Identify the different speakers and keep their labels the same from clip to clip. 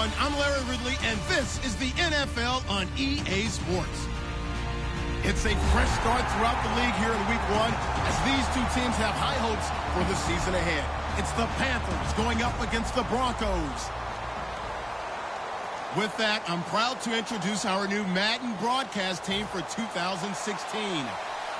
Speaker 1: everyone. I'm Larry Ridley, and this is the NFL on EA Sports. It's a fresh start throughout the league here in Week 1 as these two teams have high hopes for the season ahead. It's the Panthers going up against the Broncos. With that, I'm proud to introduce our new Madden broadcast team for 2016.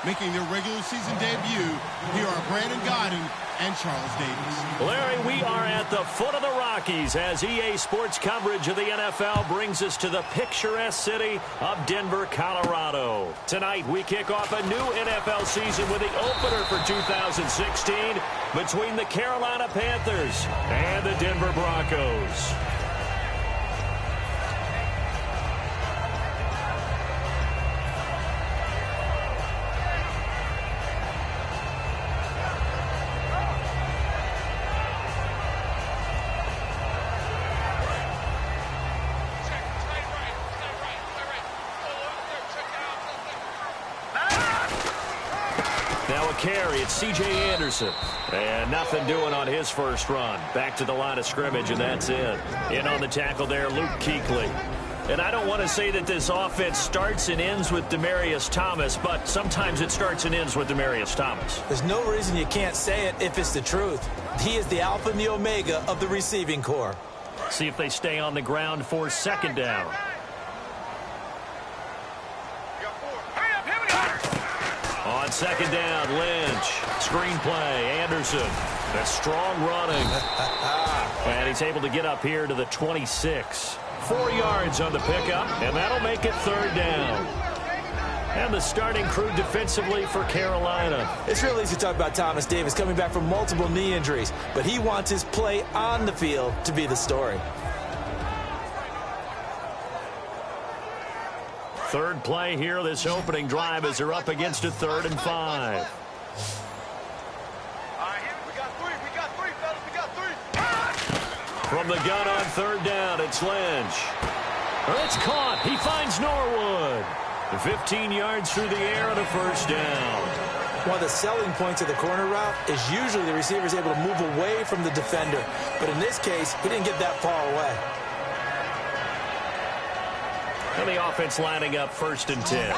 Speaker 1: Making their regular season debut, here are Brandon Godden and Charles Davis.
Speaker 2: Larry, we are at the foot of the Rockies as EA Sports coverage of the NFL brings us to the picturesque city of Denver, Colorado. Tonight, we kick off a new NFL season with the opener for 2016 between the Carolina Panthers and the Denver Broncos. Carry, it's C.J. Anderson. And nothing doing on his first run. Back to the line of scrimmage, and that's it. In on the tackle there, Luke Kuechly. And I don't want to say that this offense starts and ends with Demaryius Thomas, but sometimes it starts and ends with Demaryius Thomas.
Speaker 3: There's no reason you can't say it if it's the truth. He is the alpha and the omega of the receiving corps.
Speaker 2: See if they stay on the ground for second down. On second down, Lynch. Screen play, Anderson. That's strong running. And he's able to get up here to the 26. 4 yards on the pickup, and that'll make it third down. And the starting crew defensively for Carolina.
Speaker 3: It's real easy to talk about Thomas Davis coming back from multiple knee injuries, but he wants his play on the field to be the story.
Speaker 2: Third play here, this opening drive as they're up against a 3rd and 5. From the gun on third down, it's Lynch. It's caught. He finds Norwood. 15 yards through the air and a first down.
Speaker 3: One of the selling points of the corner route is usually the receiver is able to move away from the defender. But in this case, he didn't get that far away.
Speaker 2: And the offense lining up 1st and 10. On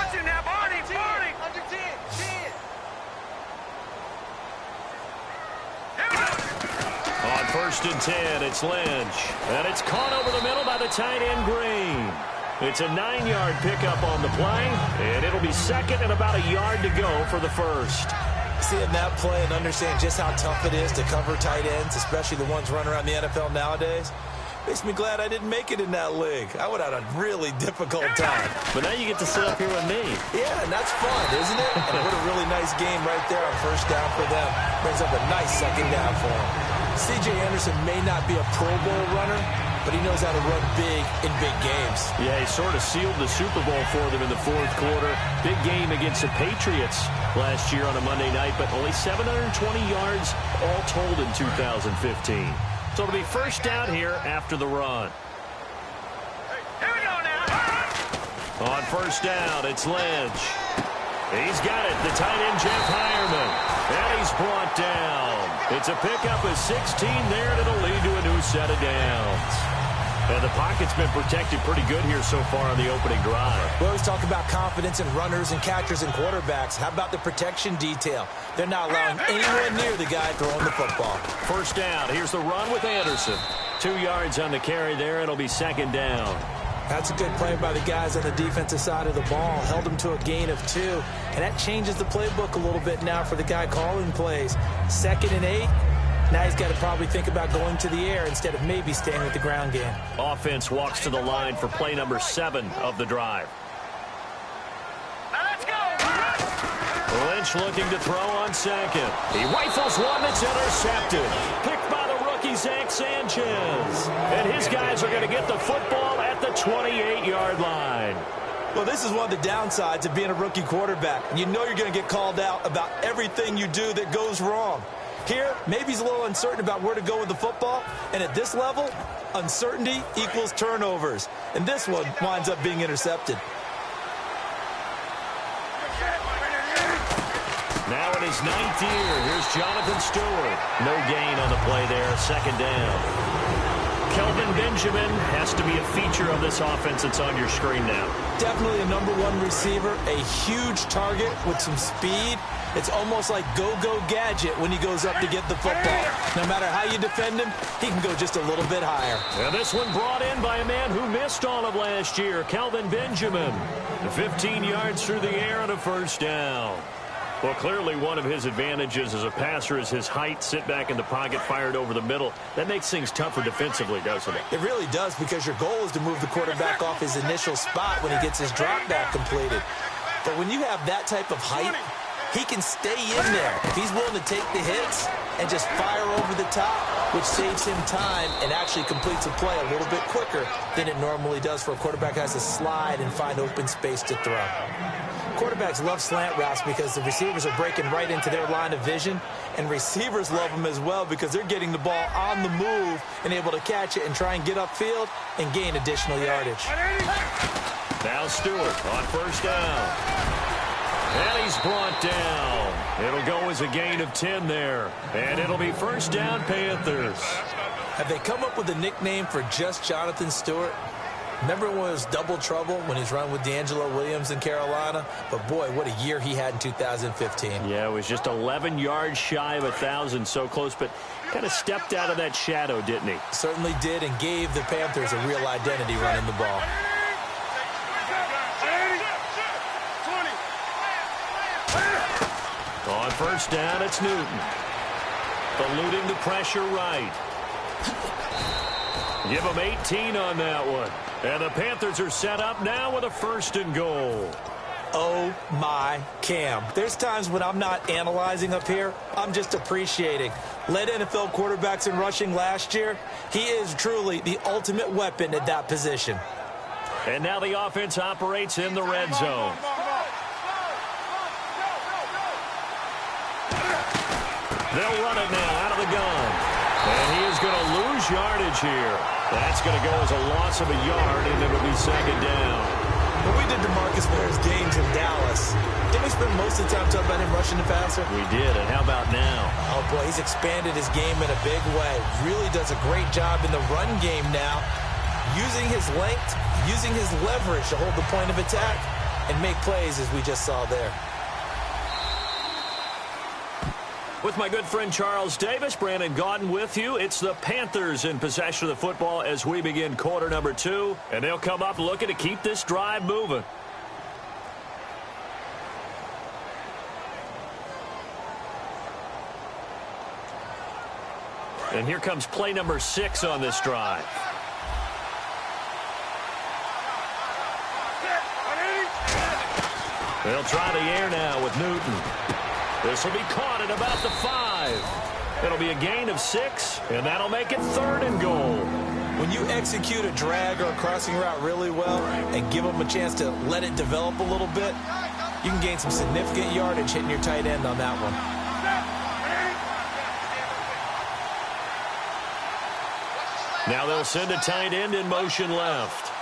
Speaker 2: 1st and 10, it's Lynch. And it's caught over the middle by the tight end, Green. It's a 9-yard pickup on the play, and it'll be second and about a yard to go for the first.
Speaker 3: Seeing that play and understand just how tough it is to cover tight ends, especially the ones running around the NFL nowadays, makes me glad I didn't make it in that league. I would have had a really difficult time.
Speaker 2: But now you get to sit up here with me.
Speaker 3: Yeah, and that's fun, isn't it? And what a really nice game right there on first down for them. Brings up a nice second down for them. C.J. Anderson may not be a Pro Bowl runner, but he knows how to run big in big games.
Speaker 2: Yeah, he sort of sealed the Super Bowl for them in the 4th quarter. Big game against the Patriots last year on a Monday night, but only 720 yards all told in 2015. So it'll be first down here after the run.
Speaker 4: Here we go now.
Speaker 2: On first down, it's Lynch. He's got it, the tight end, Jeff Heuerman. And he's brought down. It's a pickup of 16 there, and it'll lead to a new set of downs. And the pocket's been protected pretty good here so far on the opening drive.
Speaker 3: We always talk about confidence in runners and catchers and quarterbacks. How about the protection detail? They're not allowing anyone near the guy throwing the football.
Speaker 2: First down. Here's the run with Anderson. 2 yards on the carry there. It'll be second down.
Speaker 3: That's a good play by the guys on the defensive side of the ball. Held them to a gain of 2. And that changes the playbook a little bit now for the guy calling plays. 2nd and 8. Now he's got to probably think about going to the air instead of maybe staying with the ground game.
Speaker 2: Offense walks to the line for play number 7 of the drive.
Speaker 4: Let's go.
Speaker 2: Lynch looking to throw on second. He rifles one that's intercepted. Picked by the rookie, Zach Sanchez. And his guys are going to get the football at the 28-yard line.
Speaker 3: Well, this is one of the downsides of being a rookie quarterback. You know you're going to get called out about everything you do that goes wrong. Here, maybe he's a little uncertain about where to go with the football. And at this level, uncertainty equals turnovers. And this one winds up being intercepted.
Speaker 2: Now in his 9th year, here's Jonathan Stewart. No gain on the play there, second down. Kelvin Benjamin has to be a feature of this offense that's on your screen now.
Speaker 3: Definitely a #1 receiver, a huge target with some speed. It's almost like go-go gadget when he goes up to get the football. No matter how you defend him, he can go just a little bit higher.
Speaker 2: And this one brought in by a man who missed all of last year, Kelvin Benjamin. 15 yards through the air and a first down. Well, clearly one of his advantages as a passer is his height, sit back in the pocket, fired over the middle. That makes things tougher defensively, doesn't it?
Speaker 3: It really does, because your goal is to move the quarterback off his initial spot when he gets his drop back completed. But when you have that type of height, he can stay in there if he's willing to take the hits and just fire over the top, which saves him time and actually completes a play a little bit quicker than it normally does for a quarterback who has to slide and find open space to throw. Quarterbacks love slant routes because the receivers are breaking right into their line of vision, and receivers love them as well because they're getting the ball on the move and able to catch it and try and get upfield and gain additional yardage.
Speaker 2: Now Stewart on first down. And he's brought down. It'll go as a gain of 10 there. And it'll be first down, Panthers.
Speaker 3: Have they come up with a nickname for just Jonathan Stewart? Remember when it was double trouble when he's run with D'Angelo Williams in Carolina? But, boy, what a year he had in 2015.
Speaker 2: Yeah, it was just 11 yards shy of 1,000, so close, but kind of stepped out of that shadow, didn't he?
Speaker 3: Certainly did, and gave the Panthers a real identity running the ball.
Speaker 2: On first down, it's Newton. Eluding the pressure right. Give him 18 on that one. And the Panthers are set up now with a 1st and goal.
Speaker 3: Oh, my Cam. There's times when I'm not analyzing up here. I'm just appreciating. Led NFL quarterbacks in rushing last year. He is truly the ultimate weapon at that position.
Speaker 2: And now the offense operates in the red zone. They'll run it now out of the gun. And he is going to lose yardage here. That's going to go as a loss of a yard, and it'll be 2nd down.
Speaker 3: When we did DeMarcus Ware's games in Dallas, didn't we spend most of the time talking about him rushing the passer?
Speaker 2: We did, and how about now?
Speaker 3: Oh, boy, he's expanded his game in a big way. Really does a great job in the run game now, using his length, using his leverage to hold the point of attack and make plays as we just saw there.
Speaker 2: With my good friend Charles Davis, Brandon Gaudin with you. It's the Panthers in possession of the football as we begin quarter number 2. And they'll come up looking to keep this drive moving. And here comes play number 6 on this drive. They'll try the air now with Newton. This will be caught at about the 5. It'll be a gain of 6, and that'll make it 3rd and goal.
Speaker 3: When you execute a drag or a crossing route really well and give them a chance to let it develop a little bit, you can gain some significant yardage hitting your tight end on that one.
Speaker 2: Now they'll send a tight end in motion left.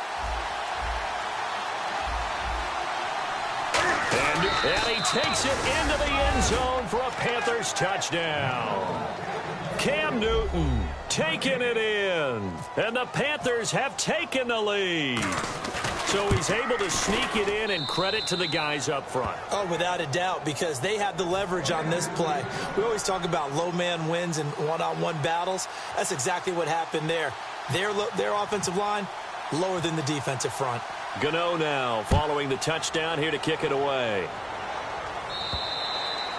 Speaker 2: And he takes it into the end zone for a Panthers touchdown. Cam Newton taking it in. And the Panthers have taken the lead. So he's able to sneak it in, and credit to the guys up front.
Speaker 3: Oh, without a doubt, because they have the leverage on this play. We always talk about low man wins in one-on-one battles. That's exactly what happened there. Their offensive line, lower than the defensive front.
Speaker 2: Gano now following the touchdown here to kick it away.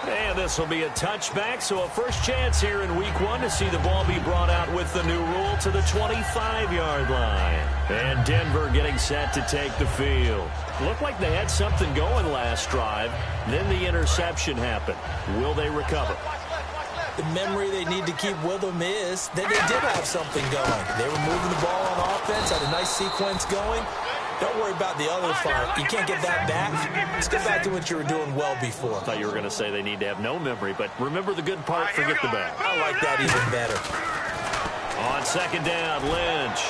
Speaker 2: And this will be a touchback, so a first chance here in week 1 to see the ball be brought out with the new rule to the 25-yard line. And Denver getting set to take the field. Looked like they had something going last drive. Then the interception happened. Will they recover?
Speaker 3: The memory they need to keep with them is that they did have something going. They were moving the ball on offense, had a nice sequence going. Don't worry about the other part. You can't get that back. Let's get back to what you were doing well before.
Speaker 2: I thought you were going to say they need to have no memory, but remember the good part, forget the bad.
Speaker 3: I like that even better.
Speaker 2: On 2nd down, Lynch.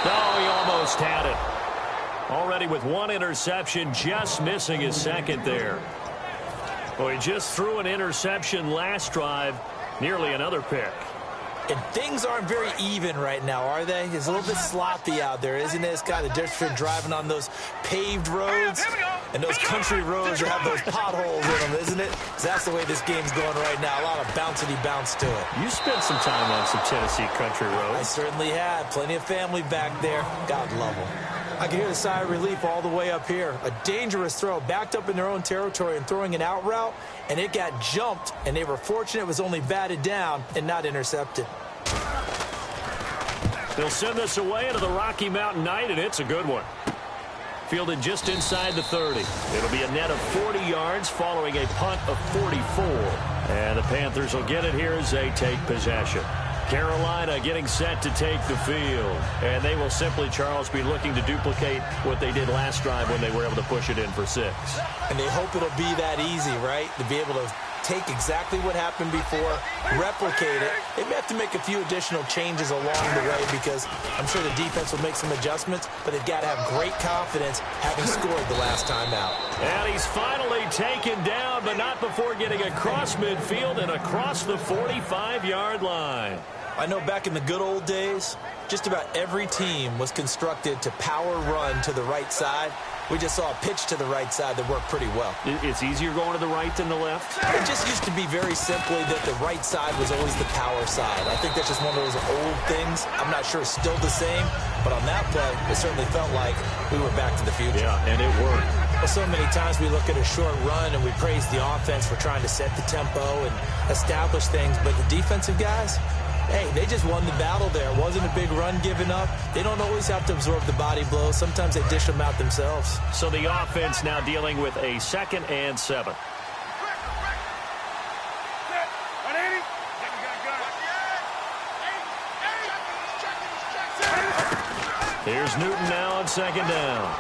Speaker 2: No, he almost had it. Already with 1 interception, just missing his 2nd there. Well, he just threw an interception last drive, nearly another pick.
Speaker 3: And things aren't very even right now, are they? It's a little bit sloppy out there, isn't it? It's kind of different between driving on those paved roads and those country roads that have those potholes in them, isn't it? 'Cause that's the way this game's going right now. A lot of bouncy bounce to it.
Speaker 2: You spent some time on some Tennessee country roads.
Speaker 3: I certainly had. Plenty of family back there. God love them. I can hear the sigh of relief all the way up here. A dangerous throw, backed up in their own territory and throwing an out route, and it got jumped, and they were fortunate it was only batted down and not intercepted.
Speaker 2: They'll send this away into the Rocky Mountain night, and it's a good one. Fielded just inside the 30. It'll be a net of 40 yards following a punt of 44. And the Panthers will get it here as they take possession. Carolina getting set to take the field. And they will simply, Charles, be looking to duplicate what they did last drive when they were able to push it in for 6.
Speaker 3: And they hope it'll be that easy, right? To be able to take exactly what happened before, replicate it. They may have to make a few additional changes along the way because I'm sure the defense will make some adjustments, but they've got to have great confidence having scored the last time out.
Speaker 2: And he's finally taken down, but not before getting across midfield and across the 45-yard line.
Speaker 3: I know back in the good old days, just about every team was constructed to power run to the right side. We just saw a pitch to the right side that worked pretty well.
Speaker 2: It's easier going to the right than the left?
Speaker 3: It just used to be very simply that the right side was always the power side. I think that's just one of those old things. I'm not sure it's still the same, but on that play, it certainly felt like we were back to the future.
Speaker 2: Yeah, and it worked.
Speaker 3: Well, so many times we look at a short run and we praise the offense for trying to set the tempo and establish things, but the defensive guys, hey, they just won the battle there. It wasn't a big run given up. They don't always have to absorb the body blows. Sometimes they dish them out themselves.
Speaker 2: So the offense now dealing with a 2nd and 7. Here's Newton now on 2nd down.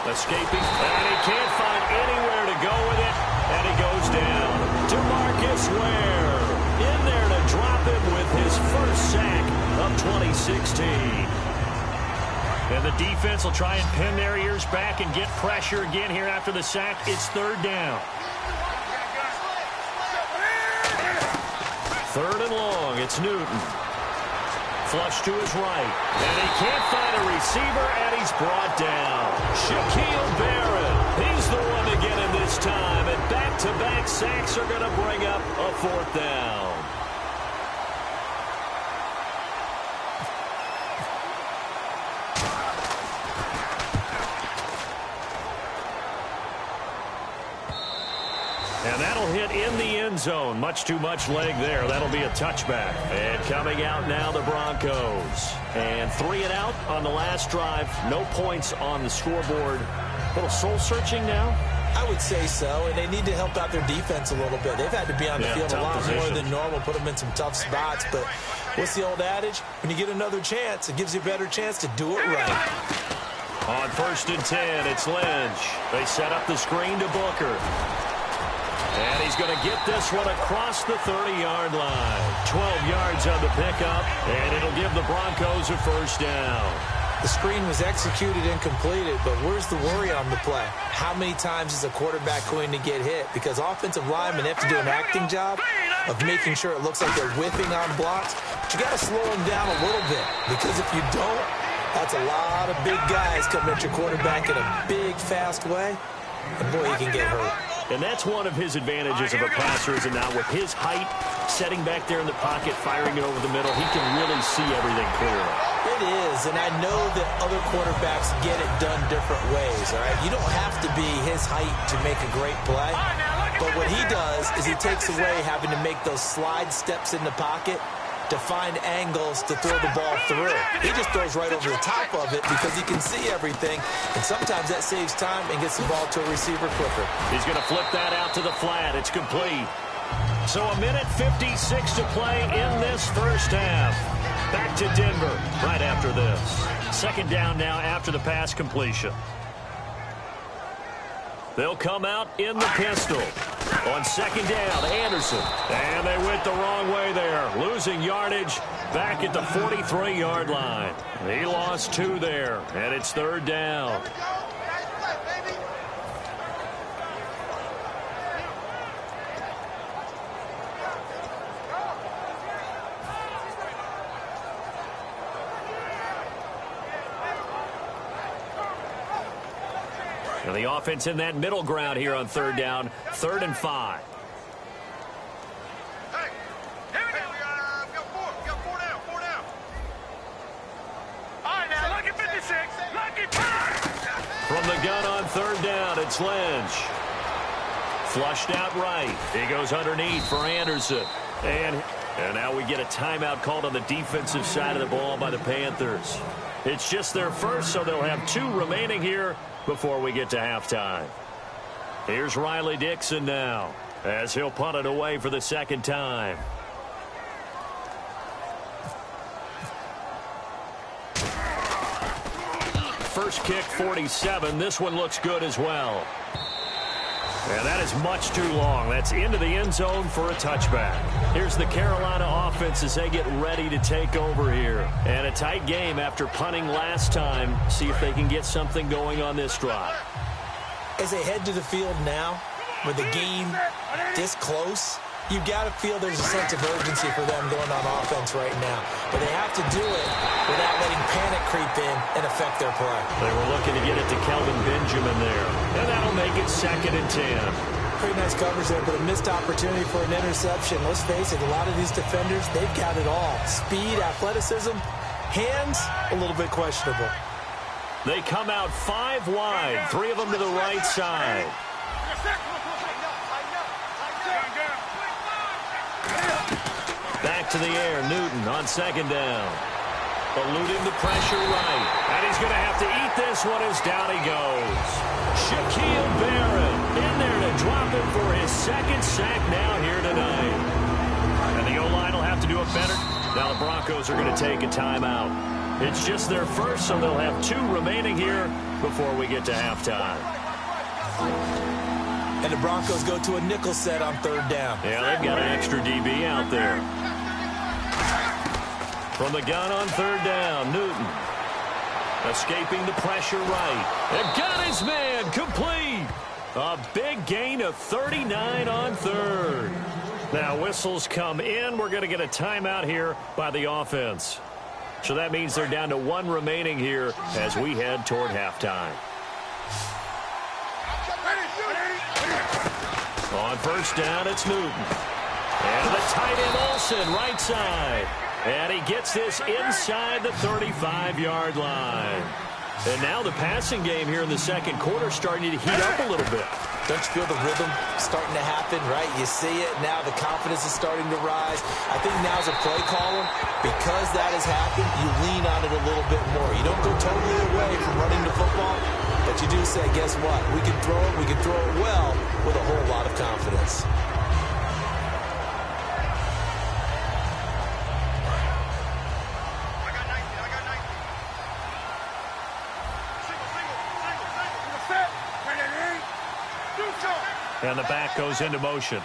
Speaker 2: Escaping, and he can't find anywhere to go with it, and he goes down to Marcus Ware. In there to drop him with his first sack of 2016. And the defense will try and pin their ears back and get pressure again here after the sack. It's 3rd down. 3rd and long. It's Newton. Flush to his right. And he can't find a receiver, and he's brought down. Shaquille Barrett. He's the one to get him this time. And back-to-back sacks are going to bring up a 4th down. And that'll hit in the end zone. Much too much leg there. That'll be a touchback. And coming out now, the Broncos. And 3 and out on the last drive. No points on the scoreboard. A little soul-searching now?
Speaker 3: I would say so, and they need to help out their defense a little bit. They've had to be on the field a lot more than normal, put them in some tough spots. But what's the old adage? When you get another chance, it gives you a better chance to do it right.
Speaker 2: On 1st and 10, it's Lynch. They set up the screen to Booker. And he's going to get this one across the 30-yard line. 12 yards on the pickup, and it'll give the Broncos a 1st down.
Speaker 3: The screen was executed and completed, but where's the worry on the play? How many times is a quarterback going to get hit? Because offensive linemen have to do an acting job of making sure it looks like they're whipping on blocks. But you got to slow them down a little bit, because if you don't, that's a lot of big guys coming at your quarterback in a big, fast way. And boy, he can get hurt.
Speaker 2: And that's one of his advantages of a passer, is now with his height, setting back there in the pocket, firing it over the middle, he can really see everything clearly.
Speaker 3: It is, and I know that other quarterbacks get it done different ways, all right? You don't have to be his height to make a great play, but what he does is he takes away having to make those slide steps in the pocket to find angles to throw the ball through. He just throws right over the top of it because he can see everything, and sometimes that saves time and gets the ball to a receiver quicker.
Speaker 2: He's going to flip that out to the flat. It's complete. So 1:56 to play in this first half. Back to Denver right after this. 2nd down now after the pass completion. They'll come out in the pistol. On 2nd down, Anderson. And they went the wrong way there. Losing yardage back at the 43-yard line. He lost 2 there, and it's 3rd down. And the offense in that middle ground here on third down, 3rd and 5.
Speaker 4: Hey, here we go. We got four down. All right, now, lucky 56. Lucky 5.
Speaker 2: From the gun on 3rd down, it's Lynch. Flushed out right. He goes underneath for Anderson. And now we get a timeout called on the defensive side of the ball by the Panthers. It's just their first, so they'll have 2 remaining here before we get to halftime. Here's Riley Dixon now, as he'll punt it away for the 2nd time. First kick, 47. This one looks good as well. And that is much too long. That's into the end zone for a touchback. Here's the Carolina offense as they get ready to take over here. And a tight game after punting last time. See if they can get something going on this drive.
Speaker 3: As they head to the field now, with the game this close, you've got to feel there's a sense of urgency for them going on offense right now. But they have to do it without letting panic creep in and affect their play.
Speaker 2: They were looking to get it to Kelvin Benjamin there. And that'll make it 2nd and 10.
Speaker 3: Pretty nice coverage there, but a missed opportunity for an interception. Let's face it, a lot of these defenders, they've got it all. Speed, athleticism, hands, a little bit questionable.
Speaker 2: They come out 5 wide, 3 of them to the right side. Back to the air, Newton on 2nd down. Eluding the pressure right. And he's going to have to eat this one as down he goes. Shaquille Barrett in there to drop him for his 2nd sack now here tonight. And the O-line will have to do it better. Now the Broncos are going to take a timeout. It's just their first, so they'll have 2 remaining here before we get to halftime.
Speaker 3: And the Broncos go to a nickel set on 3rd down.
Speaker 2: Yeah, they've got an extra DB out there. From the gun on 3rd down, Newton. Escaping the pressure right. And got his man complete. A big gain of 39 on 3rd. Now whistles come in. We're going to get a timeout here by the offense. So that means they're down to 1 remaining here as we head toward halftime. On 1st down, it's Newton. And the tight end Olsen, right side. And he gets this inside the 35-yard line. And now the passing game here in the 2nd quarter starting to heat up a little bit.
Speaker 3: Don't you feel the rhythm starting to happen, right? You see it. Now the confidence is starting to rise. I think now's a play caller. Because that has happened, you lean on it a little bit more. You don't go totally away from running the football, but you do say, guess what? We can throw it. We can throw it well with a whole lot of confidence.
Speaker 2: And the back goes into motion.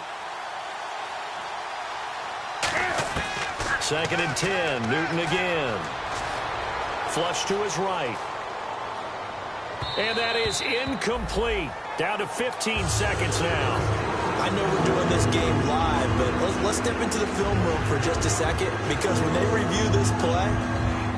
Speaker 2: 2nd and 10. Newton again. Flush to his right. And that is incomplete. Down to 15 seconds now.
Speaker 3: I know we're doing this game live, but let's step into the film room for just a second, because when they review this play,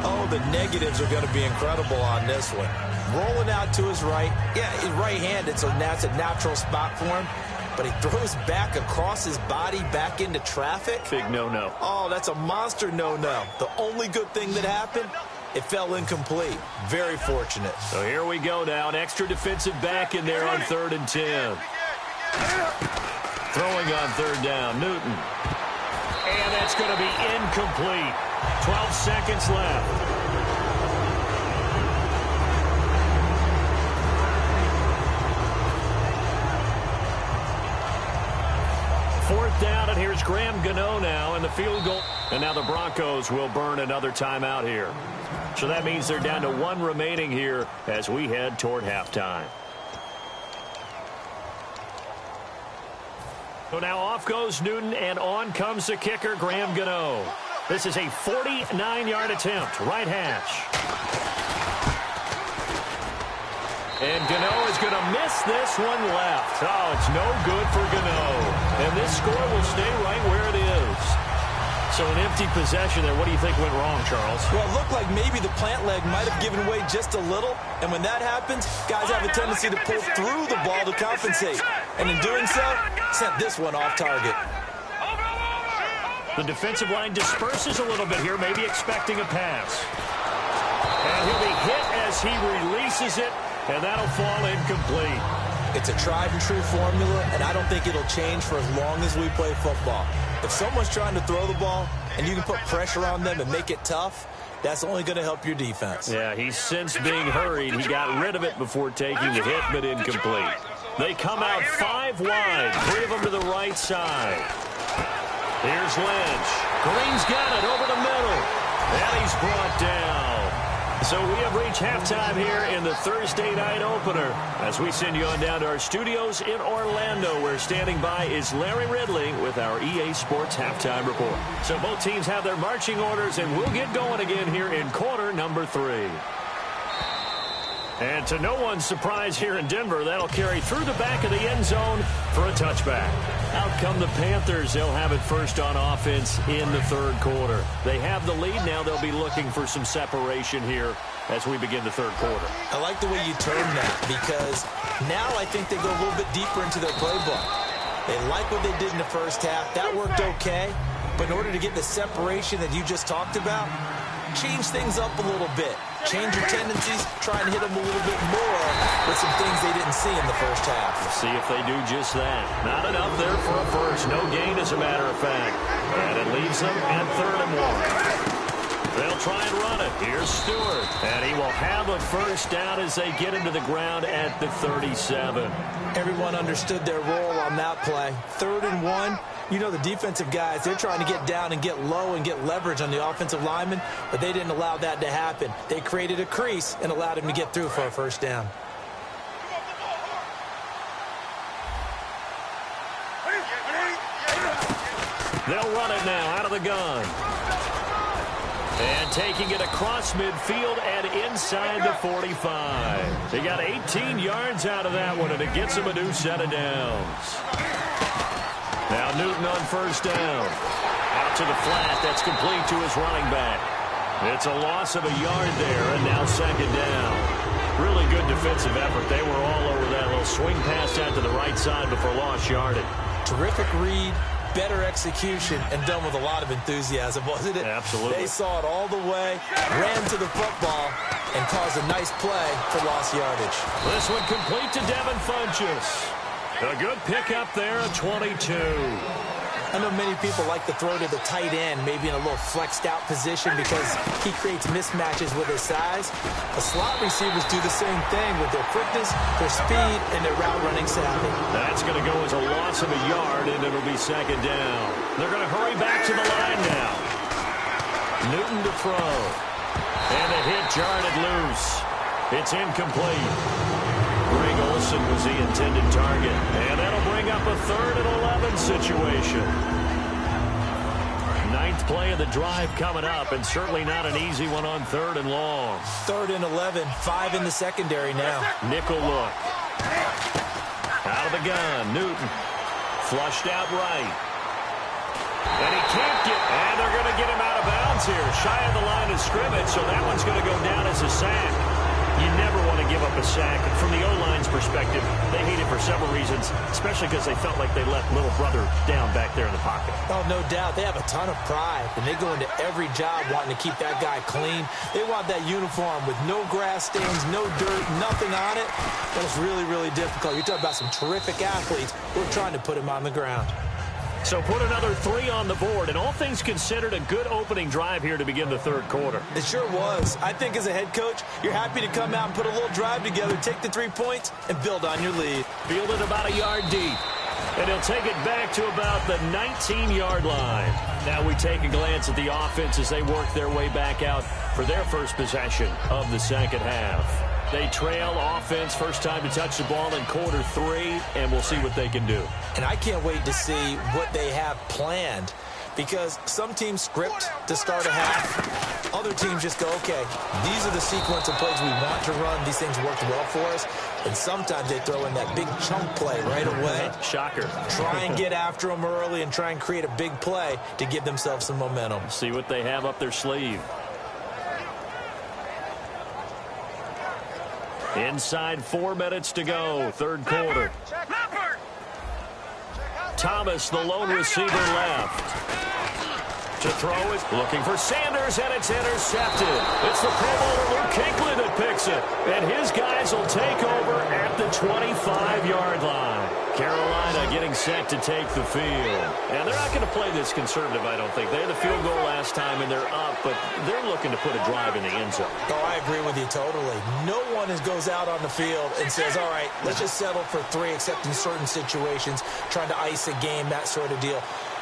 Speaker 3: oh, the negatives are going to be incredible on this one. Rolling out to his right. Yeah, he's right-handed, so that's a natural spot for him. But he throws back across his body back into traffic.
Speaker 2: Big no-no.
Speaker 3: Oh, that's a monster no-no. The only good thing that happened, it fell incomplete. Very fortunate.
Speaker 2: So here we go now. An extra defensive back in there on 3rd and 10. Throwing on 3rd down, Newton. And that's going to be incomplete. 12 seconds left. Fourth down, and here's Graham Gano now in the field goal. And now the Broncos will burn another timeout here. So that means they're down to 1 remaining here as we head toward halftime. So now off goes Newton, and on comes the kicker, Graham Gano. This is a 49-yard attempt, right hash. And Gano is going to miss this one left. Oh, it's no good for Gano. And this score will stay right where it is. So an empty possession there. What do you think went wrong, Charles?
Speaker 3: Well, it looked like maybe the plant leg might have given way just a little. And when that happens, guys have a tendency to pull through the ball to compensate. And in doing so, sent this one off target.
Speaker 2: The defensive line disperses a little bit here, maybe expecting a pass. And he'll be hit as he releases it, and that'll fall incomplete.
Speaker 3: It's a tried-and-true formula, and I don't think it'll change for as long as we play football. If someone's trying to throw the ball and you can put pressure on them and make it tough, that's only going to help your defense.
Speaker 2: Yeah, he's since being hurried. He got rid of it before taking the hit, but incomplete. They come out 5 wide, 3 of them to the right side. Here's Lynch. Green's got it over the middle, and he's brought down. So we have reached halftime here in the Thursday night opener as we send you on down to our studios in Orlando, where standing by is Larry Ridley with our EA Sports halftime report. So both teams have their marching orders, and we'll get going again here in quarter number 3. And to no one's surprise here in Denver, that'll carry through the back of the end zone for a touchback. Out come the Panthers. They'll have it first on offense in the third quarter. They have the lead now. They'll be looking for some separation here as we begin the third quarter.
Speaker 3: I like the way you term that, because now I think they go a little bit deeper into their playbook. They like what they did in the first half. That worked okay. But in order to get the separation that you just talked about, change things up a little bit. Change your tendencies, try and hit them a little bit more with some things they didn't see in the first half.
Speaker 2: We'll see if they do just that. Not enough there for a first. No gain, as a matter of fact. And it leaves them at 3rd and 1. They'll try and run it. Here's Stewart. And he will have a first down as they get him to the ground at the 37.
Speaker 3: Everyone understood their role on that play. 3rd and 1. You know, the defensive guys, they're trying to get down and get low and get leverage on the offensive linemen, but they didn't allow that to happen. They created a crease and allowed him to get through for a first down.
Speaker 2: They'll run it now out of the gun. And taking it across midfield and inside the 45. They got 18 yards out of that one, and it gets them a new set of downs. Now Newton on first down. Out to the flat. That's complete to his running back. It's a loss of a yard there, and now 2nd down. Really good defensive effort. They were all over that little swing pass out to the right side before lost yardage.
Speaker 3: Terrific read, better execution, and done with a lot of enthusiasm, wasn't it?
Speaker 2: Absolutely.
Speaker 3: They saw it all the way, ran to the football, and caused a nice play for lost yardage.
Speaker 2: This one complete to Devin Funchess. A good pickup there, a 22.
Speaker 3: I know many people like to throw to the tight end, maybe in a little flexed out position because he creates mismatches with his size. The slot receivers do the same thing with their quickness, their speed, and their route running savvy.
Speaker 2: That's going to go as a loss of a yard, and it'll be 2nd down. They're going to hurry back to the line now. Newton to throw. And the hit jarred it loose. It's incomplete. Greg Olsen was the intended target. And that'll bring up a 3rd and 11 situation. 9th play of the drive coming up, and certainly not an easy one on 3rd and long.
Speaker 3: 3rd and 11, 5 in the secondary now.
Speaker 2: Nickel look. Out of the gun, Newton. Flushed out right. And he can't get, and they're going to get him out of bounds here. Shy of the line of scrimmage, so that one's going to go down as a sack. You never want to give up a sack. From the O-line's perspective, they hate it for several reasons, especially because they felt like they let little brother down back there in the pocket.
Speaker 3: Oh, no doubt. They have a ton of pride, and they go into every job wanting to keep that guy clean. They want that uniform with no grass stains, no dirt, nothing on it. But it's really, really difficult. You're talking about some terrific athletes who are trying to put him on the ground.
Speaker 2: So put another 3 on the board, and all things considered, a good opening drive here to begin the 3rd quarter.
Speaker 3: It sure was. I think as a head coach, you're happy to come out and put a little drive together, take the 3 points, and build on your lead.
Speaker 2: Fielded about a yard deep, and he'll take it back to about the 19-yard line. Now we take a glance at the offense as they work their way back out for their first possession of the 2nd half. They trail offense, first time to touch the ball in quarter 3, and we'll see what they can do.
Speaker 3: And I can't wait to see what they have planned. because some teams script to start a half. Other teams just go, okay, these are the sequence of plays we want to run. These things worked well for us. And sometimes they throw in that big chunk play right away.
Speaker 2: Shocker.
Speaker 3: Try and get after them early and try and create a big play to give themselves some momentum.
Speaker 2: See what they have up their sleeve. Inside 4 minutes to go, third quarter. Thomas, the lone receiver left. To throw it, looking for Sanders, and it's intercepted. It's the Pro Bowler Luke Kuechly that picks it. And his guys will take over at the 25-yard line. Carolina getting set to take the field. And they're not going to play this conservative, I don't think. They had the field goal last time, and they're up, but they're looking to put a drive in the end zone.
Speaker 3: Oh, I agree with you totally. No one goes out on the field and says, all right, let's just settle for 3, except in certain situations, trying to ice a game, that sort of deal.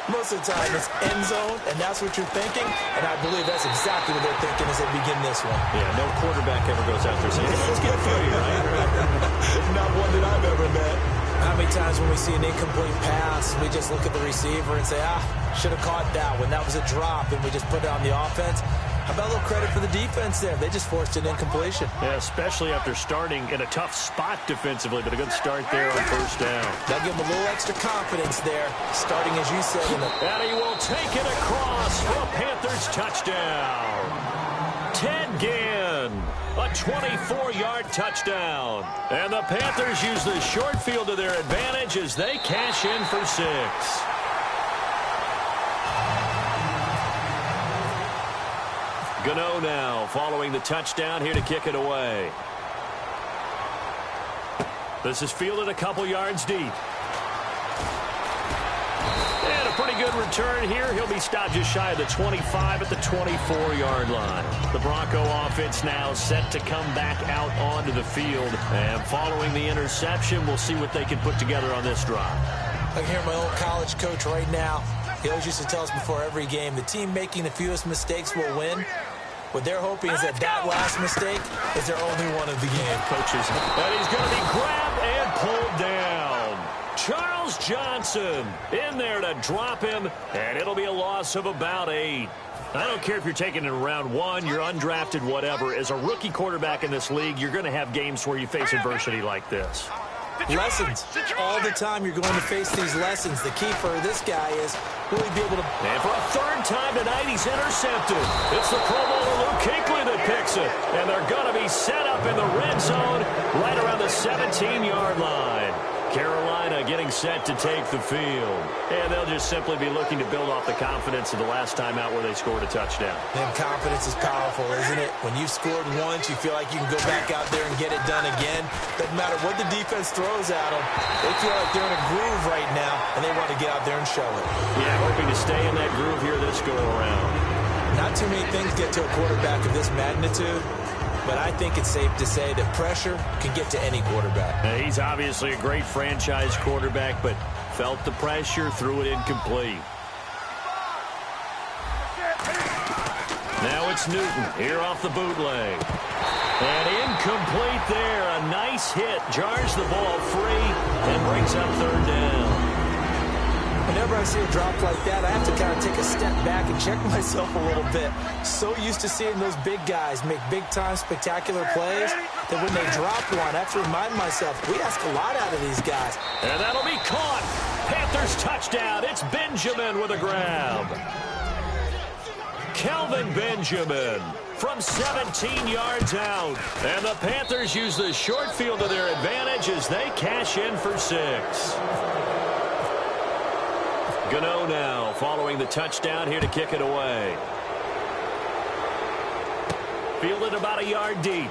Speaker 3: Most of the time, it's end zone, and that's what you're thinking, and I believe that's exactly what they're thinking as they begin this one.
Speaker 2: Yeah, no quarterback ever goes out there saying, let's get 3, right?
Speaker 3: Not one that I've ever met. How many times when we see an incomplete pass, we just look at the receiver and say, should have caught that one. That was a drop, and we just put it on the offense. How about a little credit for the defense there? They just forced an incompletion.
Speaker 2: Yeah, especially after starting in a tough spot defensively, but a good start there on first down.
Speaker 3: That'll give them a little extra confidence there, starting, as you said.
Speaker 2: And he will take it across for a Panthers touchdown. Ted Ginn, a 24-yard touchdown. And the Panthers use the short field to their advantage as they cash in for 6. Gano now following the touchdown here to kick it away. This is fielded a couple yards deep. And a pretty good return here. He'll be stopped just shy of the 25 at the 24-yard line. The Bronco offense now set to come back out onto the field. And following the interception, we'll see what they can put together on this drive.
Speaker 3: I can hear my old college coach right now. He always used to tell us before every game, the team making the fewest mistakes will win. What they're hoping is that last mistake is their only one of the game.
Speaker 2: Coaches. And he's going to be grabbed and pulled down. Charles Johnson in there to drop him, and it'll be a loss of about 8. I don't care if you're taking it in round 1, you're undrafted, whatever. As a rookie quarterback in this league, you're going to have games where you face adversity like this.
Speaker 3: Lessons. All the time you're going to face these lessons. The key for this guy is, will he be able to...
Speaker 2: And for a third time tonight, he's intercepted. It's the Pro Bowler Luke Kuechly that picks it. And they're going to be set up in the red zone right around the 17-yard line. Carolina getting set to take the field. And they'll just simply be looking to build off the confidence of the last time out where they scored a touchdown.
Speaker 3: And confidence is powerful, isn't it? When you've scored once, you feel like you can go back out there and get it done again. Doesn't matter what the defense throws at them. They feel like they're in a groove right now, and they want to get out there and show it.
Speaker 2: Yeah, hoping to stay in that groove here this go-around.
Speaker 3: Not too many things get to a quarterback of this magnitude, but I think it's safe to say that pressure can get to any quarterback.
Speaker 2: He's obviously a great franchise quarterback, but felt the pressure, threw it incomplete. Now it's Newton here off the bootleg. And incomplete there. A nice hit. Jars the ball free and brings up third down.
Speaker 3: Whenever I see a drop like that, I have to kind of take a step back and check myself a little bit. So used to seeing those big guys make big-time spectacular plays that when they drop one, I have to remind myself, we ask a lot out of these guys.
Speaker 2: And that'll be caught. Panthers touchdown. It's Benjamin with a grab. Kelvin Benjamin from 17 yards out. And the Panthers use the short field to their advantage as they cash in for 6. Gano now following the touchdown here to kick it away. Fielded about a yard deep.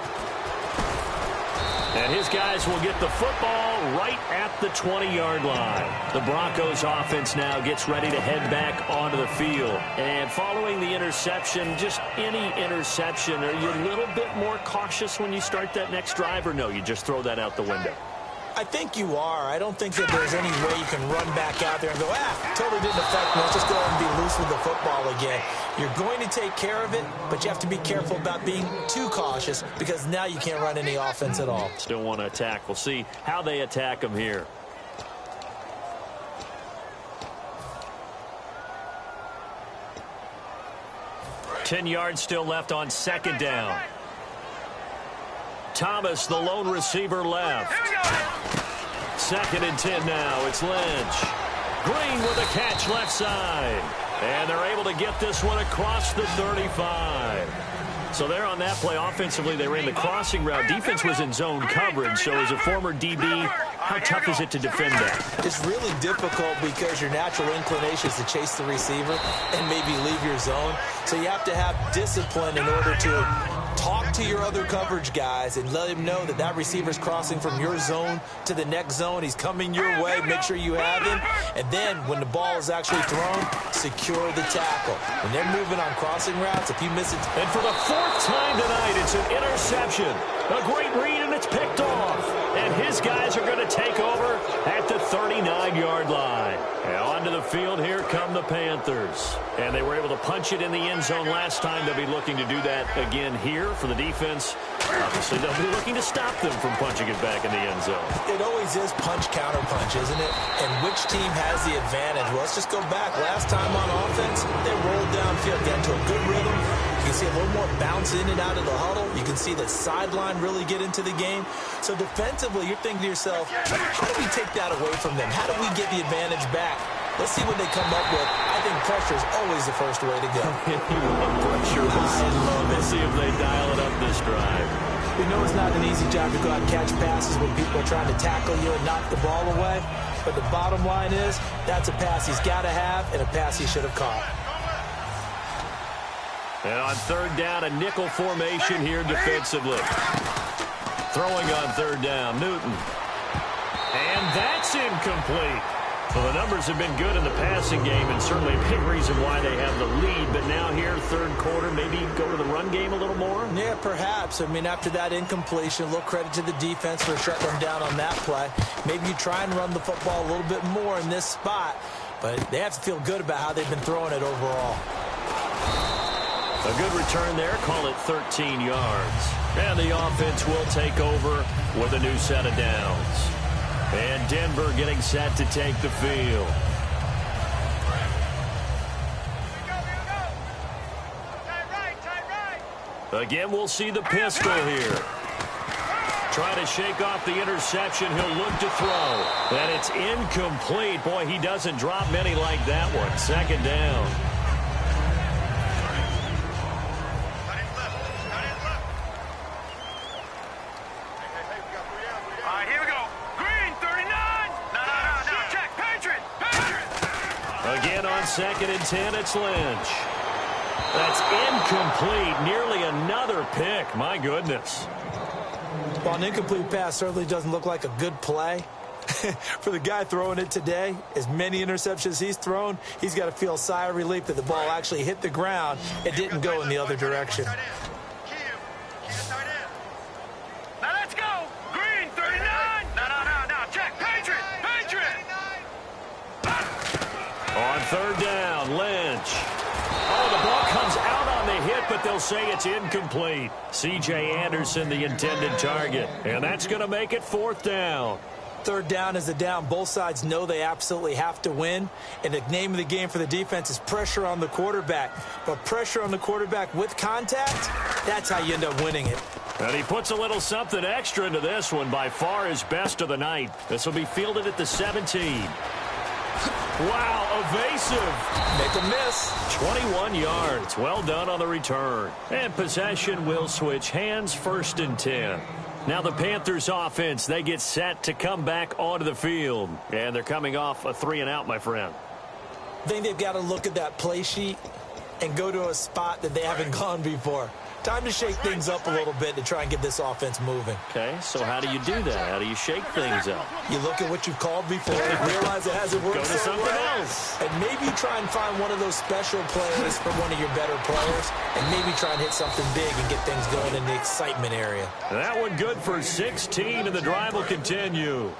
Speaker 2: And his guys will get the football right at the 20-yard line. The Broncos offense now gets ready to head back onto the field. And following the interception, just any interception, are you a little bit more cautious when you start that next drive, or no, you just throw that out the window?
Speaker 3: I think you are. I don't think that there's any way you can run back out there and go, totally didn't affect me. Let's just go ahead and be loose with the football again. You're going to take care of it, but you have to be careful about being too cautious because now you can't run any offense at all.
Speaker 2: Still want to attack. We'll see how they attack them here. 10 yards still left on second down. Thomas, the lone receiver, left. 2nd and 10 now. It's Lynch. Green with a catch left side. And they're able to get this one across the 35. So there on that play, offensively, they ran the crossing route. Defense was in zone coverage. So as a former DB, how tough is it to defend that?
Speaker 3: It's really difficult because your natural inclination is to chase the receiver and maybe leave your zone. So you have to have discipline in order to talk to your other coverage guys and let him know that that receiver's crossing from your zone to the next zone. He's coming your way. Make sure you have him. And then when the ball is actually thrown, secure the tackle. When they're moving on crossing routes, if you miss it.
Speaker 2: And for the 4th time tonight, it's an interception. A great read, and it's picked off. And his guys are going to take over at the 39-yard line. Now onto the field, here come the Panthers. And they were able to punch it in the end zone last time. They'll be looking to do that again here for the defense. Obviously, they'll be looking to stop them from punching it back in the end zone.
Speaker 3: It always is punch, counter punch, isn't it? And which team has the advantage? Well, let's just go back. Last time on offense, they rolled downfield, got into a good rhythm. You can see a little more bounce in and out of the huddle. You can see the sideline really get into the game. So defensively, you're thinking to yourself, how do we take that away from them? How do we get the advantage back? Let's see what they come up with. I think pressure is always the first way to go.
Speaker 2: You love pressure. Let's see if they dial it up this drive.
Speaker 3: We know it's not an easy job to go out and catch passes when people are trying to tackle you and knock the ball away. But the bottom line is, that's a pass he's got to have and a pass he should have caught.
Speaker 2: And on 3rd down, a nickel formation here defensively. Throwing on 3rd down, Newton. And that's incomplete. Well, the numbers have been good in the passing game, and certainly a big reason why they have the lead. But now here, 3rd quarter, maybe go to the run game a little more?
Speaker 3: Yeah, perhaps. I mean, after that incompletion, a little credit to the defense for shutting them down on that play. Maybe you try and run the football a little bit more in this spot. But they have to feel good about how they've been throwing it overall.
Speaker 2: A good return there, call it 13 yards. And the offense will take over with a new set of downs. And Denver getting set to take the field. Again, we'll see the pistol here. Trying to shake off the interception. He'll look to throw. And it's incomplete. Boy, he doesn't drop many like that one. 2nd down. Again on 2nd and 10, it's Lynch. That's incomplete. Nearly another pick. My goodness.
Speaker 3: Well, an incomplete pass certainly doesn't look like a good play. For the guy throwing it today, as many interceptions he's thrown, he's got to feel a sigh of relief that the ball actually hit the ground and didn't go in the other direction.
Speaker 4: Now let's go. Green, 39. No. Check. Patriot.
Speaker 2: On 3rd down, Lynch. Oh, the ball comes out on the hit, but they'll say it's incomplete. C.J. Anderson, the intended target. And that's going to make it 4th down.
Speaker 3: 3rd down is a down. Both sides know they absolutely have to win. And the name of the game for the defense is pressure on the quarterback. But pressure on the quarterback with contact, that's how you end up winning it.
Speaker 2: And he puts a little something extra into this one. By far his best of the night. This will be fielded at the 17. Wow, evasive.
Speaker 3: Make a miss.
Speaker 2: 21 yards. Well done on the return. And possession will switch hands, 1st and 10. Now the Panthers offense, they get set to come back onto the field. And they're coming off a 3-and-out, my friend.
Speaker 3: I think they've got to look at that play sheet and go to a spot that they haven't gone before. Time to shake things up a little bit to try and get this offense moving.
Speaker 2: Okay, so how do you do that? How do you shake things up?
Speaker 3: You look at what you've called before and realize it hasn't worked.
Speaker 2: Go to something else.
Speaker 3: And maybe try and find one of those special plays for one of your better players, and maybe try and hit something big and get things going in the excitement area.
Speaker 2: That one good for 16, and the drive will continue.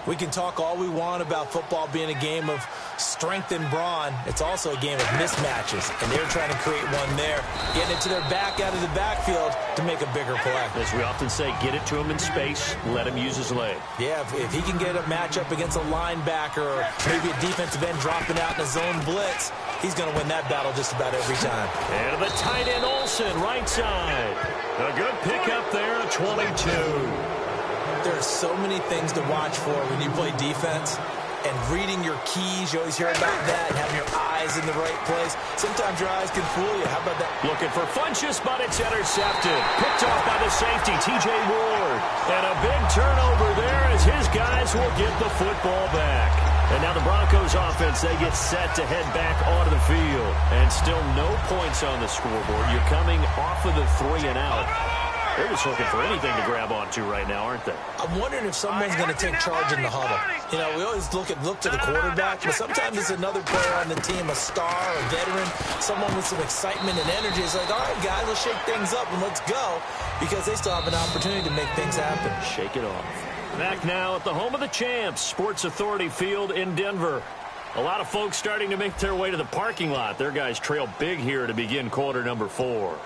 Speaker 3: We can talk all we want about football being a game of strength and brawn. It's also a game of mismatches, and they're trying to create one there, getting it to their back out of the backfield to make a bigger play.
Speaker 2: As we often say, get it to him in space, let him use his leg.
Speaker 3: Yeah, if he can get a matchup against a linebacker or maybe a defensive end dropping out in a zone blitz, he's going to win that battle just about every time.
Speaker 2: And the tight end Olsen, right side. A good pickup there, a 22.
Speaker 3: There are so many things to watch for when you play defense. And reading your keys, you always hear about that, and having your eyes in the right place. Sometimes your eyes can fool you. How about that?
Speaker 2: Looking for Funchess, but it's intercepted. Picked off by the safety, T.J. Ward. And a big turnover there as his guys will get the football back. And now the Broncos offense, they get set to head back onto the field. And still no points on the scoreboard. You're coming off of the 3 and out. They're just looking for anything to grab onto right now, aren't they?
Speaker 3: I'm wondering if someone's going to take charge in the huddle. You know, we always look to the quarterback, but sometimes it's another player on the team, a star, a veteran, someone with some excitement and energy. It's like, all right, guys, let's shake things up and let's go, because they still have an opportunity to make things happen.
Speaker 2: Shake it off. Back now at the home of the champs, Sports Authority Field in Denver. A lot of folks starting to make their way to the parking lot. Their guys trail big here to begin quarter number 4.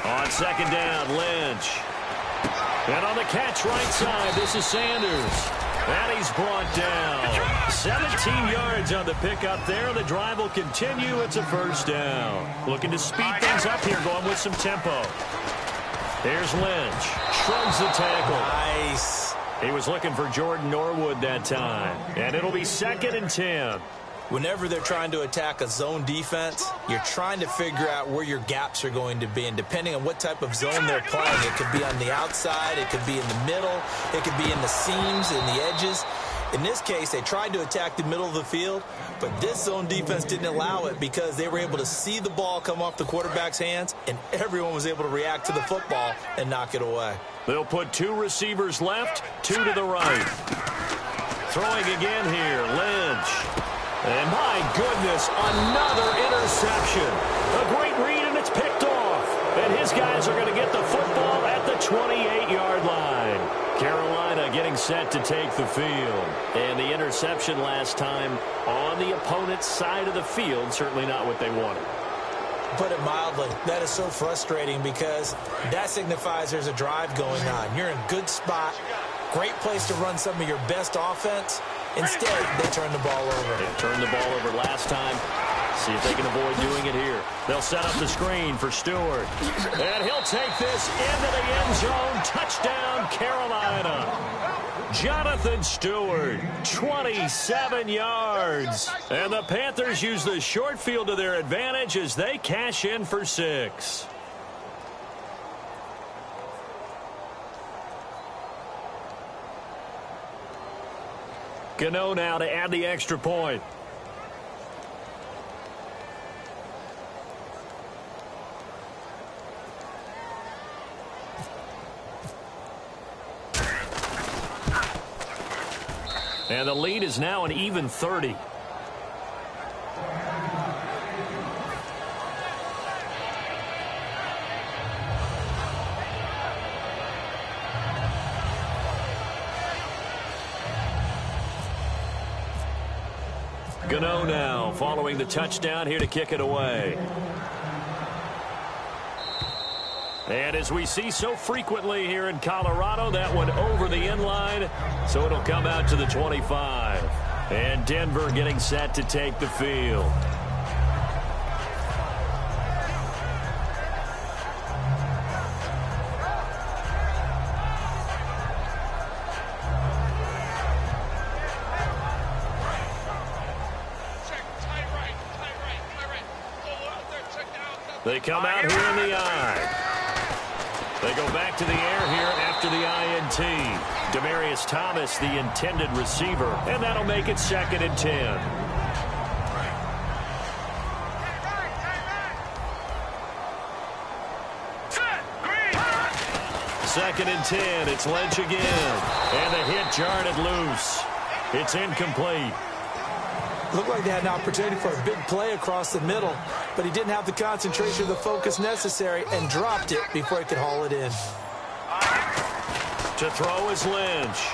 Speaker 2: On second down, Lynch. And on the catch right side, this is Sanders. And he's brought down. 17 yards on the pickup there. The drive will continue. It's a first down. Looking to speed things up here, going with some tempo. Here's Lynch. Shrugs the tackle.
Speaker 3: Nice.
Speaker 2: He was looking for Jordan Norwood that time. And it'll be second and 10.
Speaker 3: Whenever they're trying to attack a zone defense, you're trying to figure out where your gaps are going to be. And depending on what type of zone they're playing, it could be on the outside, it could be in the middle, it could be in the seams and the edges. In this case, they tried to attack the middle of the field, but this zone defense didn't allow it because they were able to see the ball come off the quarterback's hands, and everyone was able to react to the football and knock it away.
Speaker 2: They'll put 2 receivers left, 2 to the right. Throwing again here, Lynch. And my goodness, another interception. A great read, and it's picked off. And his guys are going to get the football at the 28-yard line. Carolina getting set to take the field. And the interception last time on the opponent's side of the field, certainly not what they wanted.
Speaker 3: Put it mildly, that is so frustrating because that signifies there's a drive going on. You're in a good spot, great place to run some of your best offense. Instead, they turn the ball over.
Speaker 2: They turned the ball over last time. See if they can avoid doing it here. They'll set up the screen for Stewart. And he'll take this into the end zone. Touchdown, Carolina. Jonathan Stewart, 27 yards. And the Panthers use the short field to their advantage as they cash in for 6. Gano now to add the extra point. And the lead is now an even 30. Gano now following the touchdown here to kick it away. And as we see so frequently here in Colorado, that one over the end line, so it'll come out to the 25. And Denver getting set to take the field. They come out here in the I. They go back to the air here after the INT. Demaryius Thomas, the intended receiver, and that'll make it second and 10. Second and 10, it's Lynch again. And the hit jarred it loose. It's incomplete.
Speaker 3: Looked like they had an opportunity for a big play across the middle, but he didn't have the concentration or the focus necessary and dropped it before he could haul it in.
Speaker 2: To throw is Lynch.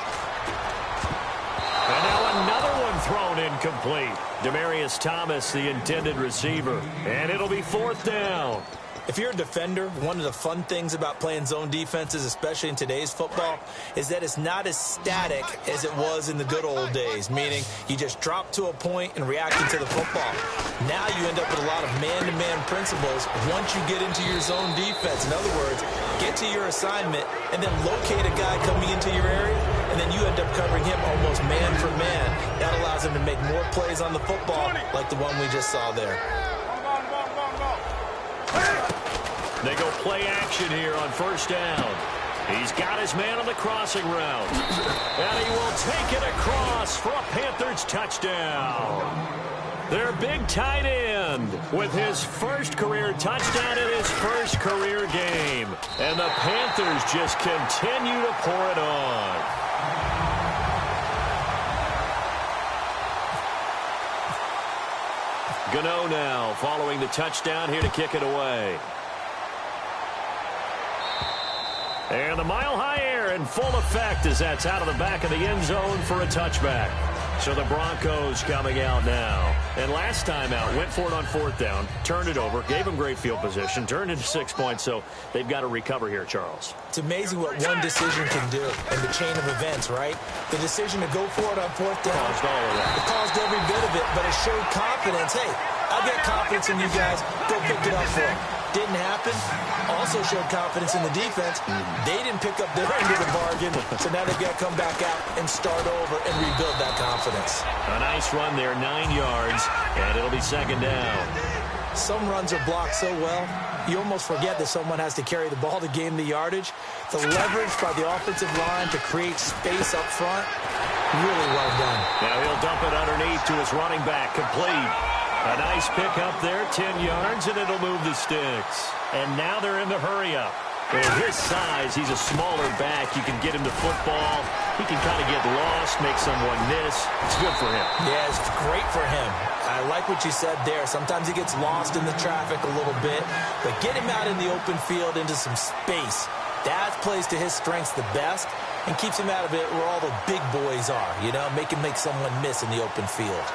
Speaker 2: And now another one thrown. thrown incomplete. Demaryius Thomas, the intended receiver. And it'll be 4th down.
Speaker 3: If you're a defender, one of the fun things about playing zone defenses, especially in today's football, is that it's not as static as it was in the good old days, meaning you just drop to a point and reacting to the football. Now you end up with a lot of man-to-man principles once you get into your zone defense. In other words, get to your assignment and then locate a guy coming into your area, and then you end up covering him almost man for man. That allows him to make more plays on the football like the one we just saw there.
Speaker 2: They go play action here on 1st down. He's got his man on the crossing route. And he will take it across for a Panthers touchdown. Their big tight end with his first career touchdown in his first career game. And the Panthers just continue to pour it on. Gano now following the touchdown here to kick it away. And the mile-high air in full effect as that's out of the back of the end zone for a touchback. So the Broncos coming out now. And last time out, went for it on 4th down, turned it over, gave them great field position, turned into 6 points, so they've got to recover here, Charles.
Speaker 3: It's amazing what one decision can do in the chain of events, right? The decision to go for it on 4th down.
Speaker 2: Caused all of that.
Speaker 3: It caused every bit of it, but it showed confidence. Hey, I've got confidence in you guys. Go pick it up for it. Didn't happen. Also showed confidence in the defense. They didn't pick up their end of the bargain, so now they've got to come back out and start over and rebuild that confidence.
Speaker 2: A nice run there, 9 yards, and it'll be 2nd down.
Speaker 3: Some runs are blocked so well, you almost forget that someone has to carry the ball to gain the yardage. The leverage by the offensive line to create space up front, really well done.
Speaker 2: Now he'll dump it underneath to his running back, complete. A nice pick up there, 10 yards, and it'll move the sticks. And now they're in the hurry-up. At his size, he's a smaller back. You can get him to football. He can kind of get lost, make someone miss. It's good for him.
Speaker 3: Yeah, it's great for him. I like what you said there. Sometimes he gets lost in the traffic a little bit, but get him out in the open field into some space. That plays to his strengths the best and keeps him out of it where all the big boys are, you know, make someone miss in the open field.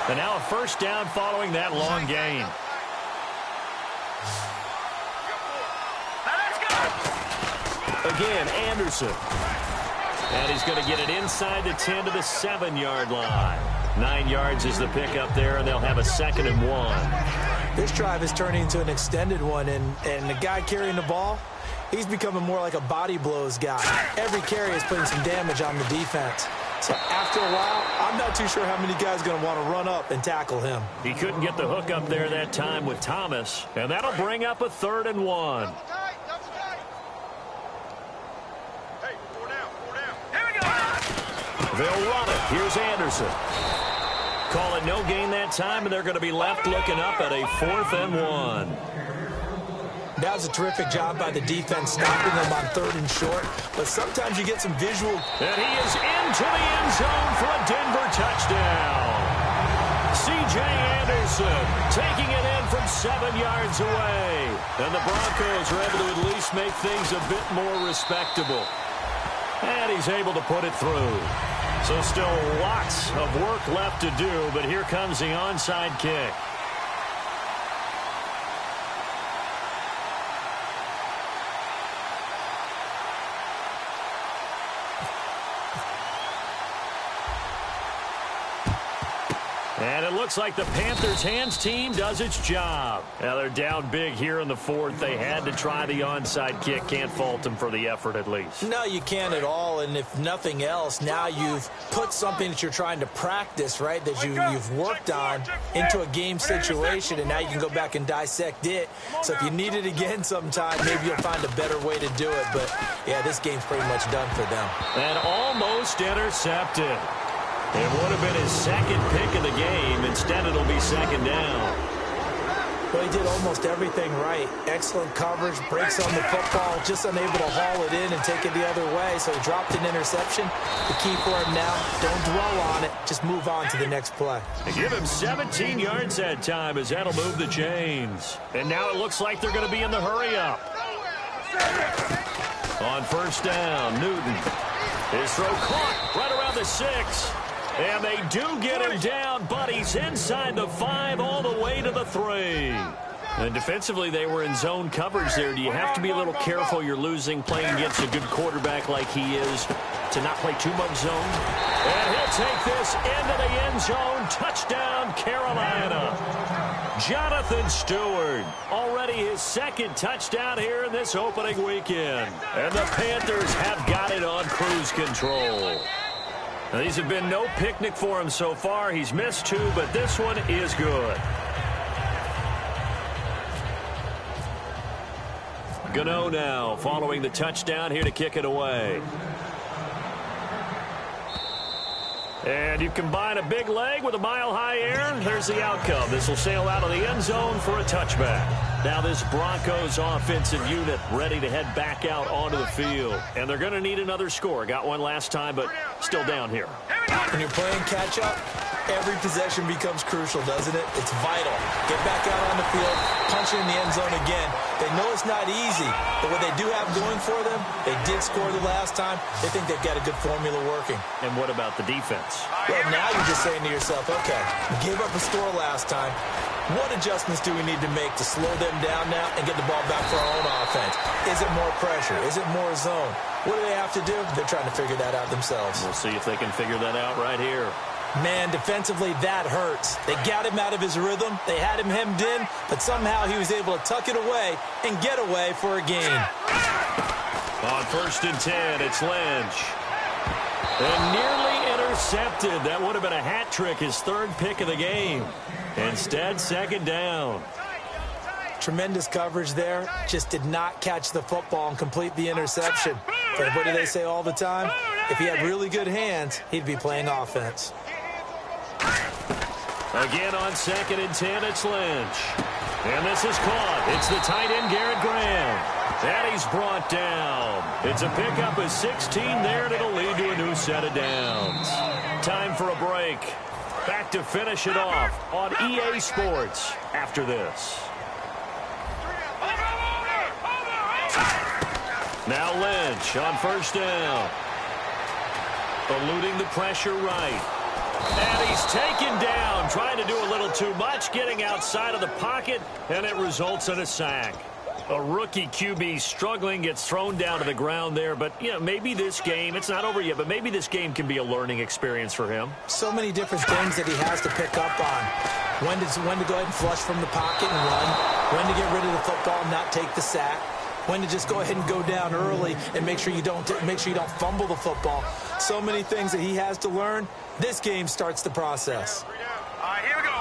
Speaker 2: And now a 1st down following that long gain. Again, Anderson. And he's going to get it inside the 10 to the 7-yard line. 9 yards is the pickup there, and they'll have a 2nd and 1.
Speaker 3: This drive is turning into an extended one, and the guy carrying the ball, he's becoming more like a body blows guy. Every carry is putting some damage on the defense. So after a while, I'm not too sure how many guys are going to want to run up and tackle him.
Speaker 2: He couldn't get the hook up there that time with Thomas, and that'll bring up a 3rd and 1. They'll run it. Here's Anderson. Call it no gain that time, and they're going to be left looking up at a 4th and 1.
Speaker 3: That was a terrific job by the defense stopping them on 3rd and short, but sometimes you get some visual.
Speaker 2: And he is into the end zone for a Denver touchdown. C.J. Anderson taking it in from 7 yards away. And the Broncos are able to at least make things a bit more respectable. And he's able to put it through. So still lots of work left to do, but here comes the onside kick. And it looks like the Panthers' hands team does its job. Now they're down big here in the 4th. They had to try the onside kick. Can't fault them for the effort at least.
Speaker 3: No, you can't at all. And if nothing else, now you've put something that you're trying to practice, right, that you've worked on into a game situation, and now you can go back and dissect it. So if you need it again sometime, maybe you'll find a better way to do it. But, yeah, this game's pretty much done for them.
Speaker 2: And almost intercepted. It would have been his 2nd pick of the game. Instead, it'll be 2nd down.
Speaker 3: Well, he did almost everything right. Excellent coverage, breaks on the football, just unable to haul it in and take it the other way. So he dropped an interception. The key for him now, don't dwell on it. Just move on to the next play.
Speaker 2: They give him 17 yards that time as that'll move the chains. And now it looks like they're going to be in the hurry-up. On 1st down, Newton. His throw caught right around the 6. And they do get him down, but he's inside the 5 all the way to the 3. And defensively, they were in zone coverage there. Do you have to be a little careful? You're losing playing against a good quarterback like he is to not play too much zone. And he'll take this into the end zone. Touchdown, Carolina. Jonathan Stewart, already his second touchdown here in this opening weekend. And the Panthers have got it on cruise control. Now, these have been no picnic for him so far. He's missed 2, but this one is good. Gano now following the touchdown here to kick it away. And you combine a big leg with a mile-high air, there's the outcome. This will sail out of the end zone for a touchback. Now this Broncos offensive unit ready to head back out onto the field. And they're going to need another score. Got one last time, but still down here.
Speaker 3: When you're playing catch-up, every possession becomes crucial, doesn't it? It's vital. Get back out on the field, punch it in the end zone again. They know it's not easy, but what they do have going for them, they did score the last time. They think they've got a good formula working.
Speaker 2: And what about the defense?
Speaker 3: Well, now you're just saying to yourself, okay, we gave up a score last time. What adjustments do we need to make to slow them down now and get the ball back for our own offense? Is it more pressure? Is it more zone? What do they have to do? They're trying to figure that out themselves.
Speaker 2: We'll see if they can figure that out right here.
Speaker 3: Man, defensively, that hurts. They got him out of his rhythm. They had him hemmed in, but somehow he was able to tuck it away and get away for a gain.
Speaker 2: On 1st and 10, it's Lynch. And nearly intercepted. That would have been a hat trick, his 3rd pick of the game. Instead, 2nd down.
Speaker 3: Tremendous coverage there. Just did not catch the football and complete the interception. But what do they say all the time? If he had really good hands, he'd be playing offense.
Speaker 2: Again on 2nd and 10, it's Lynch. And this is caught. It's the tight end, Garrett Graham. And he's brought down. It's a pickup of 16 there, and it'll lead to a new set of downs. Time for a break. Back to finish it off on EA Sports after this. Now Lynch on 1st down. Eluding the pressure right. And he's taken down, trying to do a little too much, getting outside of the pocket, and it results in a sack. A rookie QB struggling, gets thrown down to the ground there, but you know, maybe this game, it's not over yet, but maybe this game can be a learning experience for him.
Speaker 3: So many different things that he has to pick up on. When to go ahead and flush from the pocket and run, when to get rid of the football and not take the sack, when to just go ahead and go down early and make sure you don't fumble the football. So many things that he has to learn. This game starts the process.
Speaker 4: All right, here we go.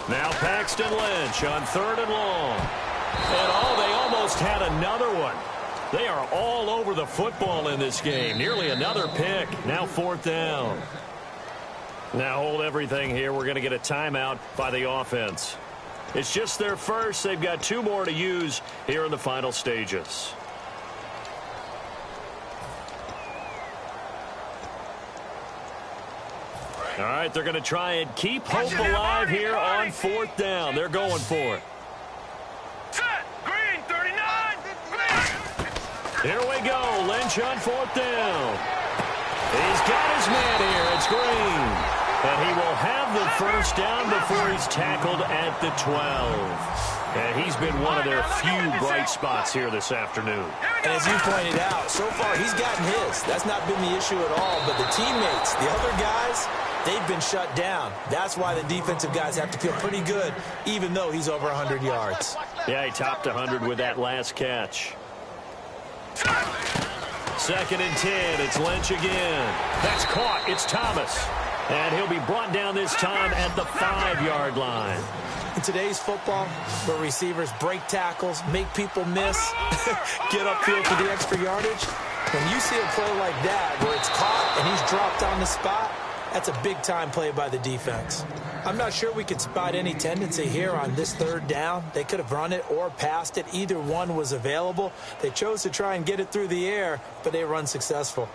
Speaker 2: Now Paxton Lynch on 3rd and long. And they almost had another one. They are all over the football in this game. Nearly another pick. Now 4th down. Now hold everything here. We're going to get a timeout by the offense. It's just their first. They've got 2 more to use here in the final stages. All right, they're going to try and keep hope alive here on 4th down. They're going for it.
Speaker 4: Set. Green, 39. Green.
Speaker 2: Here we go. Lynch on 4th down. He's got his man here. It's Green. And he will have the 1st down before he's tackled at the 12. And he's been one of their few bright spots here this afternoon.
Speaker 3: And as you pointed out, so far he's gotten his. That's not been the issue at all. But the teammates, the other guys, they've been shut down. That's why the defensive guys have to feel pretty good, even though he's over 100 yards.
Speaker 2: Yeah, he topped 100 with that last catch. 2nd and 10. It's Lynch again. That's caught. It's Thomas. And he'll be brought down this time at the 5-yard line.
Speaker 3: In today's football, where receivers break tackles, make people miss, get upfield for the extra yardage, when you see a play like that where it's caught and he's dropped on the spot, that's a big-time play by the defense. I'm not sure we could spot any tendency here on this 3rd down. They could have run it or passed it. Either one was available. They chose to try and get it through the air, but they were unsuccessful.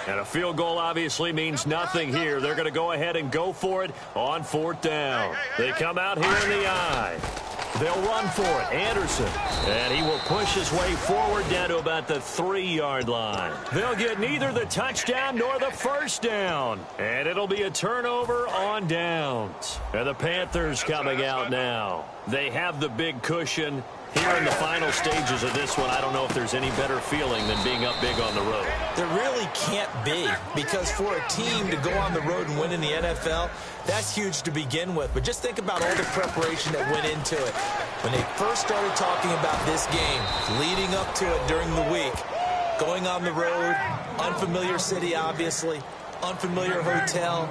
Speaker 2: And a field goal obviously means nothing here. They're going to go ahead and go for it on 4th down. They come out here in the I. They'll run for it. Anderson. And he will push his way forward down to about the 3-yard line. They'll get neither the touchdown nor the first down. And it'll be a turnover on downs. And the Panthers coming out now. They have the big cushion. Here in the final stages of this one, I don't know if there's any better feeling than being up big on the road.
Speaker 3: There really can't be, because for a team to go on the road and win in the NFL, that's huge to begin with. But just think about all the preparation that went into it. When they first started talking about this game, leading up to it during the week, going on the road, unfamiliar city, obviously, unfamiliar hotel.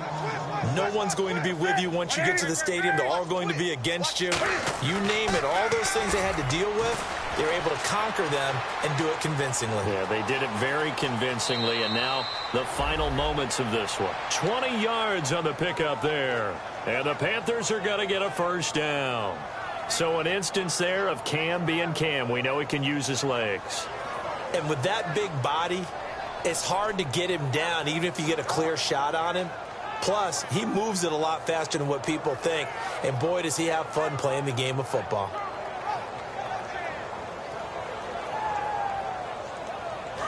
Speaker 3: No one's going to be with you once you get to the stadium. They're all going to be against you. You name it, all those things they had to deal with, they were able to conquer them and do it convincingly.
Speaker 2: Yeah, they did it very convincingly, and now the final moments of this one. 20 yards on the pickup there, and the Panthers are going to get a first down. So an instance there of Cam being Cam. We know he can use his legs.
Speaker 3: And with that big body, it's hard to get him down, even if you get a clear shot on him. Plus, he moves it a lot faster than what people think. And boy, does he have fun playing the game of football.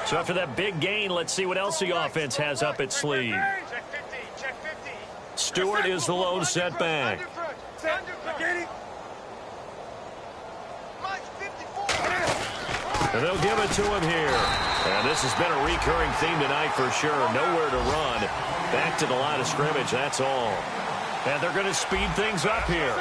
Speaker 2: So after that big gain, let's see what else the offense has up its sleeve. Stewart is the lone setback. And they'll give it to him here. And this has been a recurring theme tonight for sure. Nowhere to run. Back to the line of scrimmage, that's all. And they're going to speed things up here.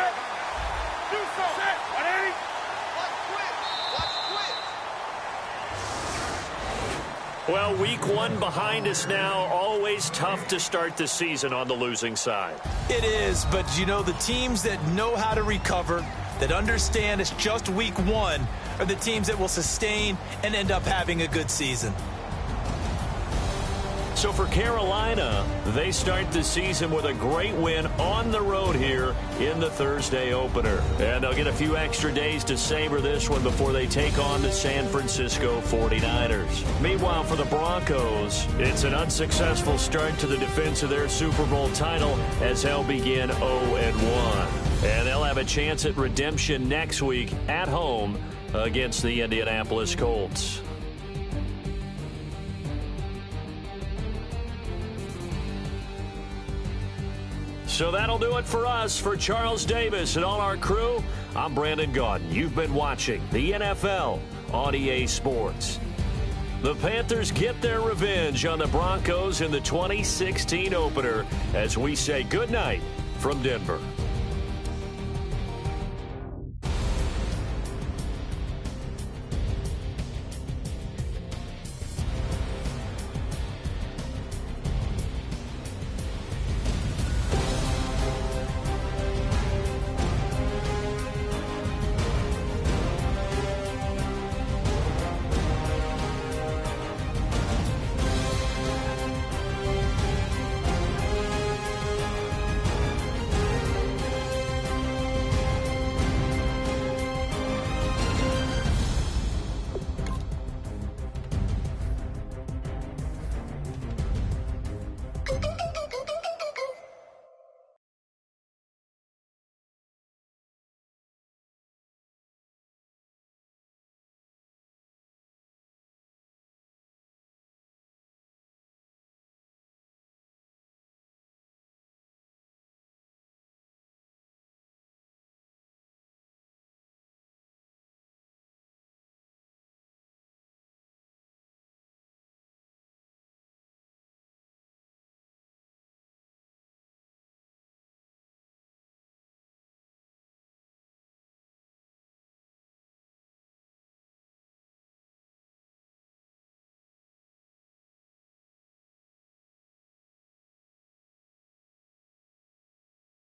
Speaker 2: Well, week one behind us now. Always tough to start the season on the losing side.
Speaker 3: It is, but you know, the teams that know how to recover, that understand it's just week one, are the teams that will sustain and end up having a good season.
Speaker 2: So for Carolina, they start the season with a great win on the road here in the Thursday opener. And they'll get a few extra days to savor this one before they take on the San Francisco 49ers. Meanwhile, for the Broncos, it's an unsuccessful start to the defense of their Super Bowl title as they'll begin 0-1. And they'll have a chance at redemption next week at home against the Indianapolis Colts. So that'll do it for us. For Charles Davis and all our crew, I'm Brandon Gaudin. You've been watching the NFL on EA Sports. The Panthers get their revenge on the Broncos in the 2016 opener as we say goodnight from Denver.